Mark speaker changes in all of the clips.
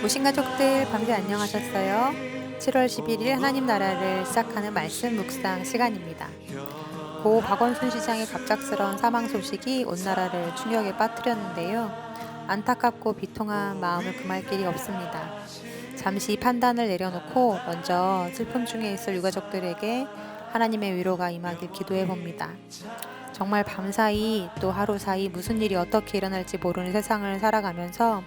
Speaker 1: 모신 가족들 밤새 안녕하셨어요? 7월 11일 하나님 나라를 시작하는 말씀 묵상 시간입니다. 고 박원순 시장의 갑작스러운 사망 소식이 온 나라를 충격에 빠뜨렸는데요. 안타깝고 비통한 마음을 금할 길이 없습니다. 잠시 판단을 내려놓고 먼저 슬픔 중에 있을 유가족들에게 하나님의 위로가 임하길 기도해 봅니다. 정말 밤사이 또 하루 사이 무슨 일이 어떻게 일어날지 모르는 세상을 살아가면서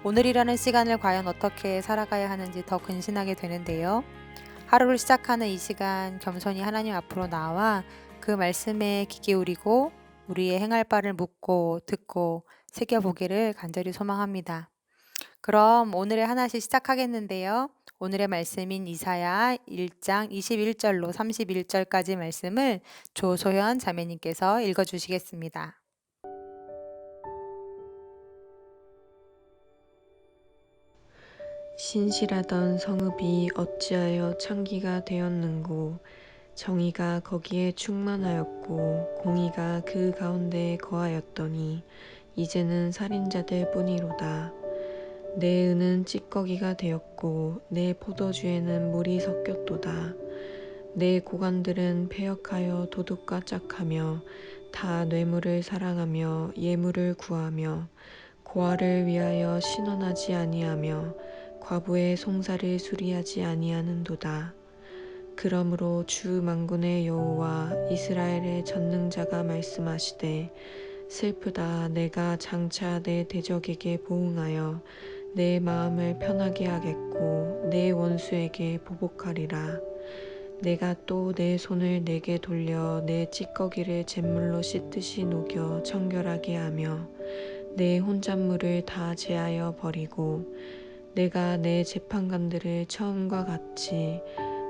Speaker 1: 오늘이라는 시간을 과연 어떻게 살아가야 하는지 더 근신하게 되는데요. 하루를 시작하는 이 시간 겸손히 하나님 앞으로 나와 그 말씀에 귀 기울이고 우리의 행할 바를 묻고 듣고 새겨보기를 간절히 소망합니다. 그럼 오늘의 하나씩 시작하겠는데요. 오늘의 말씀인 이사야 1장 21절로 31절까지 말씀을 조소현 자매님께서 읽어주시겠습니다.
Speaker 2: 신실하던 성읍이 어찌하여 창기가 되었는고, 정의가 거기에 충만하였고 공의가 그 가운데에 거하였더니 이제는 살인자들 뿐이로다. 내 은은 찌꺼기가 되었고 내 포도주에는 물이 섞였도다. 내 고관들은 패역하여 도둑과 짝하며 다 뇌물을 사랑하며 예물을 구하며 고아를 위하여 신원하지 아니하며 과부의 송사를 수리하지 아니하는도다. 그러므로 주 만군의 여호와 이스라엘의 전능자가 말씀하시되, 슬프다. 내가 장차 내 대적에게 보응하여 내 마음을 편하게 하겠고 내 원수에게 보복하리라. 내가 또 내 손을 내게 돌려 내 찌꺼기를 잿물로 씻듯이 녹여 청결하게 하며 내 혼잣물을 다 제하여 버리고, 내가 내 재판관들을 처음과 같이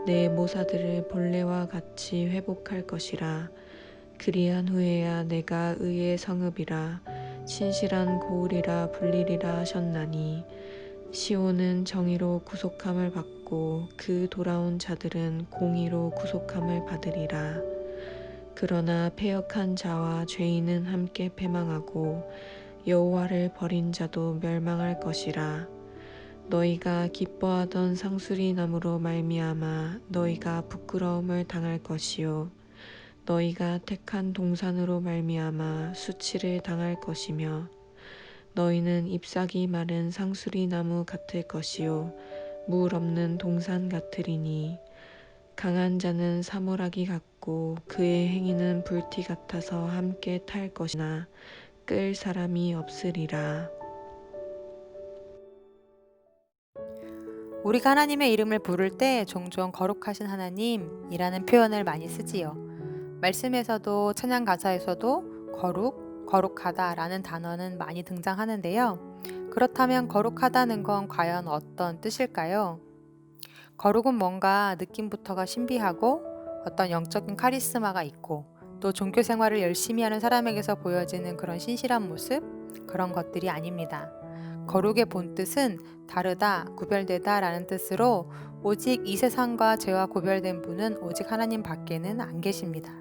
Speaker 2: 내 모사들을 본래와 같이 회복할 것이라. 그리한 후에야 내가 의의 성읍이라 신실한 고을이라 불리리라 하셨나니, 시온은 정의로 구속함을 받고 그 돌아온 자들은 공의로 구속함을 받으리라. 그러나 패역한 자와 죄인은 함께 패망하고 여호와를 버린 자도 멸망할 것이라. 너희가 기뻐하던 상수리 나무로 말미암아 너희가 부끄러움을 당할 것이요 너희가 택한 동산으로 말미암아 수치를 당할 것이며, 너희는 잎사귀 마른 상수리 나무 같을 것이요 물 없는 동산 같으리니, 강한 자는 사물하기 같고 그의 행위는 불티 같아서 함께 탈 것이나 끌 사람이 없으리라.
Speaker 1: 우리가 하나님의 이름을 부를 때 종종 거룩하신 하나님이라는 표현을 많이 쓰지요. 말씀에서도 찬양 가사에서도 거룩, 거룩하다라는 단어는 많이 등장하는데요. 그렇다면 거룩하다는 건 과연 어떤 뜻일까요? 거룩은 뭔가 느낌부터가 신비하고 어떤 영적인 카리스마가 있고 또 종교 생활을 열심히 하는 사람에게서 보여지는 그런 신실한 모습, 그런 것들이 아닙니다. 거룩의 본뜻은 다르다, 구별되다 라는 뜻으로 오직 이 세상과 죄와 구별된 분은 오직 하나님 밖에는 안 계십니다.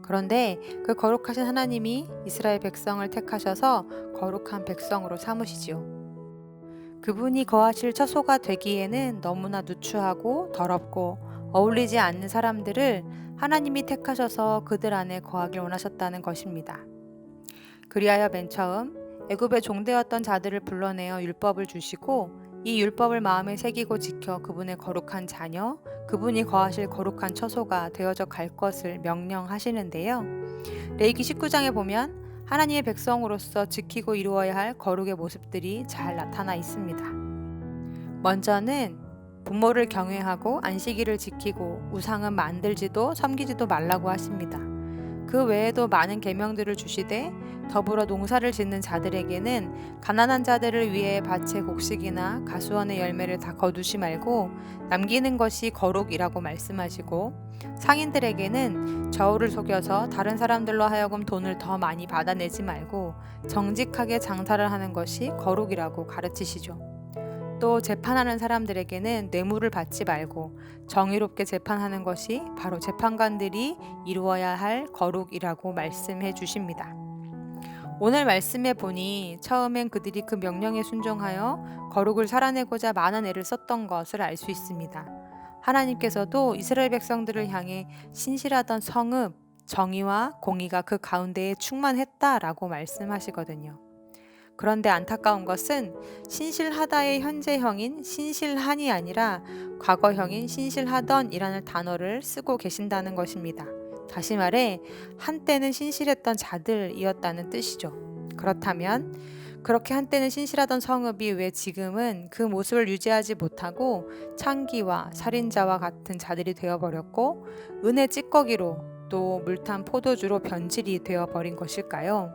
Speaker 1: 그런데 그 거룩하신 하나님이 이스라엘 백성을 택하셔서 거룩한 백성으로 삼으시지요. 그분이 거하실 처소가 되기에는 너무나 누추하고 더럽고 어울리지 않는 사람들을 하나님이 택하셔서 그들 안에 거하길 원하셨다는 것입니다. 그리하여 맨 처음 애굽의 종되었던 자들을 불러내어 율법을 주시고 이 율법을 마음에 새기고 지켜 그분의 거룩한 자녀, 그분이 거하실 거룩한 처소가 되어져 갈 것을 명령하시는데요. 레위기 19장에 보면 하나님의 백성으로서 지키고 이루어야 할 거룩의 모습들이 잘 나타나 있습니다. 먼저는 부모를 경외하고 안식일을 지키고 우상은 만들지도 섬기지도 말라고 하십니다. 그 외에도 많은 계명들을 주시되 더불어 농사를 짓는 자들에게는 가난한 자들을 위해 밭의 곡식이나 가수원의 열매를 다 거두지 말고 남기는 것이 거룩이라고 말씀하시고, 상인들에게는 저울을 속여서 다른 사람들로 하여금 돈을 더 많이 받아내지 말고 정직하게 장사를 하는 것이 거룩이라고 가르치시죠. 또 재판하는 사람들에게는 뇌물을 받지 말고 정의롭게 재판하는 것이 바로 재판관들이 이루어야 할 거룩이라고 말씀해 주십니다. 오늘 말씀에 보니 처음엔 그들이 그 명령에 순종하여 거룩을 살아내고자 많은 애를 썼던 것을 알 수 있습니다. 하나님께서도 이스라엘 백성들을 향해 신실하던 성읍, 정의와 공의가 그 가운데에 충만했다라고 말씀하시거든요. 그런데 안타까운 것은 신실하다의 현재형인 신실한이 아니라 과거형인 신실하던이라는 단어를 쓰고 계신다는 것입니다. 다시 말해 한때는 신실했던 자들이었다는 뜻이죠. 그렇다면 그렇게 한때는 신실하던 성읍이 왜 지금은 그 모습을 유지하지 못하고 창기와 살인자와 같은 자들이 되어버렸고 은혜 찌꺼기로 또 물탄 포도주로 변질이 되어버린 것일까요?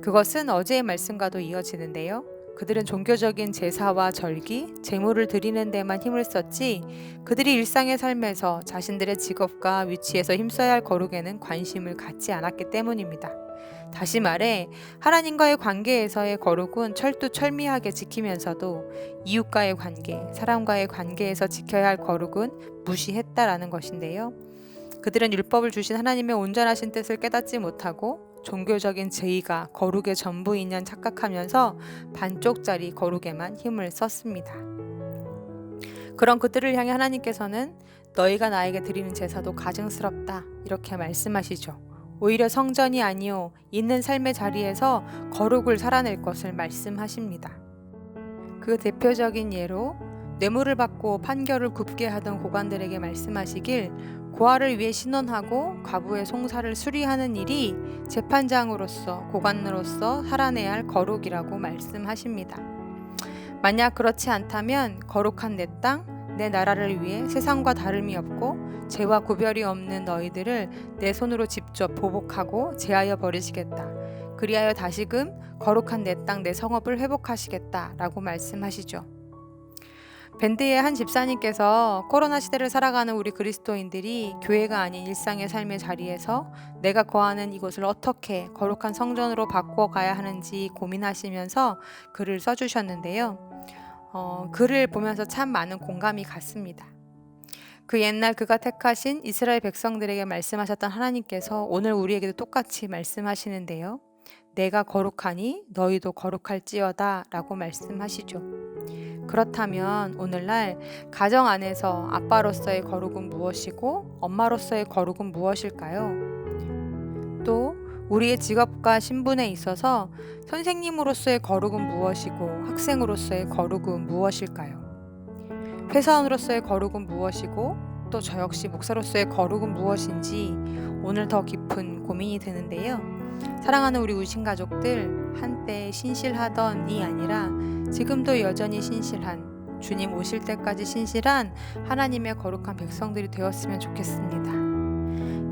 Speaker 1: 그것은 어제의 말씀과도 이어지는데요. 그들은 종교적인 제사와 절기, 제물을 드리는 데만 힘을 썼지 그들이 일상의 삶에서 자신들의 직업과 위치에서 힘써야 할 거룩에는 관심을 갖지 않았기 때문입니다. 다시 말해 하나님과의 관계에서의 거룩은 철두철미하게 지키면서도 이웃과의 관계, 사람과의 관계에서 지켜야 할 거룩은 무시했다라는 것인데요. 그들은 율법을 주신 하나님의 온전하신 뜻을 깨닫지 못하고 종교적인 제의가 거룩의 전부인 양 착각하면서 반쪽짜리 거룩에만 힘을 썼습니다. 그런 그들을 향해 하나님께서는 너희가 나에게 드리는 제사도 가증스럽다 이렇게 말씀하시죠. 오히려 성전이 아니요 있는 삶의 자리에서 거룩을 살아낼 것을 말씀하십니다. 그 대표적인 예로 뇌물을 받고 판결을 굽게 하던 고관들에게 말씀하시길 고아를 위해 신원하고 과부의 송사를 수리하는 일이 재판장으로서 고관으로서 살아내야 할 거룩이라고 말씀하십니다. 만약 그렇지 않다면 거룩한 내 땅, 내 나라를 위해 세상과 다름이 없고 죄와 구별이 없는 너희들을 내 손으로 직접 보복하고 제하여 버리시겠다. 그리하여 다시금 거룩한 내 땅, 내 성읍을 회복하시겠다 라고 말씀하시죠. 밴드의 한 집사님께서 코로나 시대를 살아가는 우리 그리스도인들이 교회가 아닌 일상의 삶의 자리에서 내가 거하는 이곳을 어떻게 거룩한 성전으로 바꿔가야 하는지 고민하시면서 글을 써주셨는데요. 글을 보면서 참 많은 공감이 갔습니다. 그 옛날 그가 택하신 이스라엘 백성들에게 말씀하셨던 하나님께서 오늘 우리에게도 똑같이 말씀하시는데요. 내가 거룩하니 너희도 거룩할지어다 라고 말씀하시죠. 그렇다면 오늘날 가정 안에서 아빠로서의 거룩은 무엇이고 엄마로서의 거룩은 무엇일까요? 또 우리의 직업과 신분에 있어서 선생님으로서의 거룩은 무엇이고 학생으로서의 거룩은 무엇일까요? 회사원으로서의 거룩은 무엇이고 또 저 역시 목사로서의 거룩은 무엇인지 오늘 더 깊은 고민이 드는데요. 사랑하는 우리 우신 가족들, 한때 신실하던이 아니라 지금도 여전히 신실한, 주님 오실 때까지 신실한 하나님의 거룩한 백성들이 되었으면 좋겠습니다.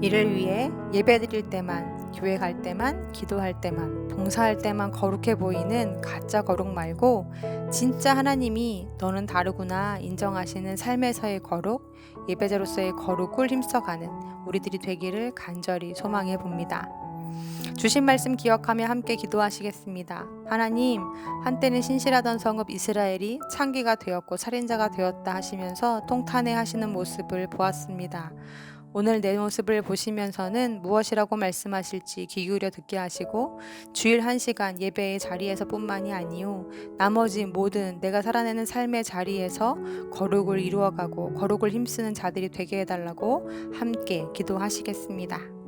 Speaker 1: 이를 위해 예배드릴 때만, 교회 갈 때만, 기도할 때만, 봉사할 때만 거룩해 보이는 가짜 거룩 말고 진짜 하나님이 너는 다르구나 인정하시는 삶에서의 거룩, 예배자로서의 거룩을 힘써가는 우리들이 되기를 간절히 소망해 봅니다. 주신 말씀 기억하며 함께 기도하시겠습니다. 하나님, 한때는 신실하던 성읍 이스라엘이 창기가 되었고 살인자가 되었다 하시면서 통탄해 하시는 모습을 보았습니다. 오늘 내 모습을 보시면서는 무엇이라고 말씀하실지 귀 기울여 듣게 하시고 주일 1시간 예배의 자리에서 뿐만이 아니요 나머지 모든 내가 살아내는 삶의 자리에서 거룩을 이루어가고 거룩을 힘쓰는 자들이 되게 해달라고 함께 기도하시겠습니다.